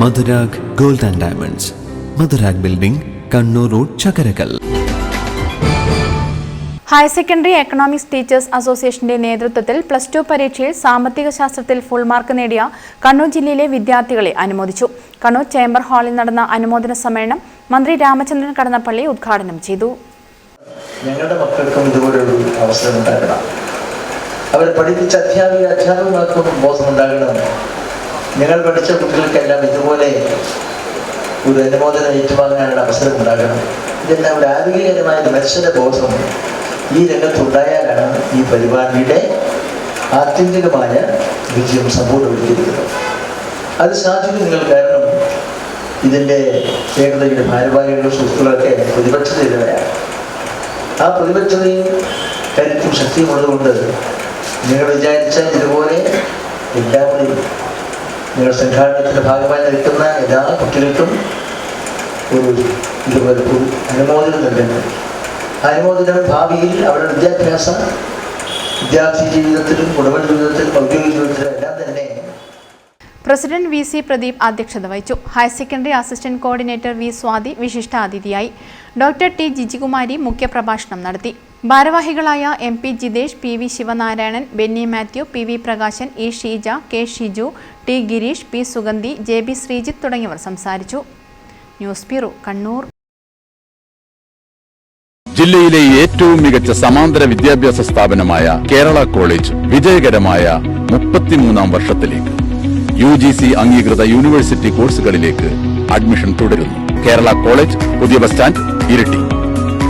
Madhurag gold and diamonds, Madhurag building, Kannur road, Chakkarakal. Higher secondary economics teachers അസോസിയേഷന്റെ നേതൃത്വത്തിൽ +2 പരീക്ഷയിൽ സാമ്പത്തിക ശാസ്ത്രത്തിൽ ഫുൾ മാർക്ക് നേടിയ കണ്ണൂർ ജില്ലയിലെ വിദ്യാർത്ഥികളെ അനുമോദിച്ചു. കണ്ണൂർ ചേംബർ ഹാളിൽ നടന്ന അനുമോദന സമ്മേളനം മന്ത്രി രാമചന്ദ്രൻ കടന്നപ്പള്ളി ഉദ്ഘാടനം ചെയ്തു. ഞങ്ങളുടെ മക്കൾക്കും ഇതുപോലൊരു അവസരം ഉണ്ടാകണം. അവർ പഠിപ്പിച്ച അധ്യാപകർക്കും ബോധമുണ്ടാകണം. ഞങ്ങൾ പഠിച്ച കുട്ടികൾക്കെല്ലാം ഇതുപോലെ ഒരു അനുമോദനം ഏറ്റുവാങ്ങാനുള്ള അവസരം ഉണ്ടാകണം. ഇതെല്ലാം ഒരു ആരോഗ്യകരമായ മത്സര ബോധം ഈ രംഗത്തുണ്ടായാലാണ് ഈ പരിപാടിയുടെ ആത്യന്തികമായ വിജയം സമ്പൂർണ്ണമായിരിക്കുന്നത്. അത് സാധിക്കും നിങ്ങൾ. കാരണം ഇതിൻ്റെ ഏകതയുടെ ഭാരവാഹികളും സുഹൃത്തുക്കളൊക്കെ പ്രതിപക്ഷതയിലാണ്. ആ പ്രതിപക്ഷതയും കരുത്തും ശക്തിയും ഉള്ളതുകൊണ്ട് നിങ്ങൾ വിചാരിച്ചാൽ ഇതുപോലെ എല്ലാവരും നിങ്ങൾ സംഘാടനത്തിൻ്റെ ഭാഗമായി നിൽക്കുന്ന എല്ലാ കുട്ടികൾക്കും ഇതുപോലെ അനുമോദനം നൽകുന്നത്. അനുമോദനം ഭാവിയിൽ അവരുടെ വിദ്യാർത്ഥി ജീവിതത്തിലും കുടുംബ ജീവിതത്തിലും ഔദ്യോഗിക ജീവിതത്തിലും എല്ലാം തന്നെ. പ്രസിഡന്റ് VC പ്രദീപ് അധ്യക്ഷത വഹിച്ചു. Higher secondary assistant coordinator V Swathi വിശിഷ്ടാതിഥിയായി. ഡോക്ടർ T ജിജികുമാരി മുഖ്യപ്രഭാഷണം നടത്തി. ഭാരവാഹികളായ MP Jithesh, PV Sivanarayanan, Benny Mathew, PV Prakashan, E Sheeja, K Shiju, T Girish, P Sugandhi, JB Sreejith തുടങ്ങിയവർ സംസാരിച്ചു. News bureau, Kannur. ജില്ലയിലെ ഏറ്റവും മികച്ച സമാന്തര വിദ്യാഭ്യാസ സ്ഥാപനമായ കേരള കോളേജ് വിജയകരമായ 33ാം വർഷത്തിലേക്ക്. UGC അംഗീകൃത യൂണിവേഴ്സിറ്റി കോഴ്സുകളിലേക്ക് അഡ്മിഷൻ തുടരുന്നു. കേരള കോളേജ്, പുതിയ ബസ് സ്റ്റാൻഡ്, ഇരിട്ടി.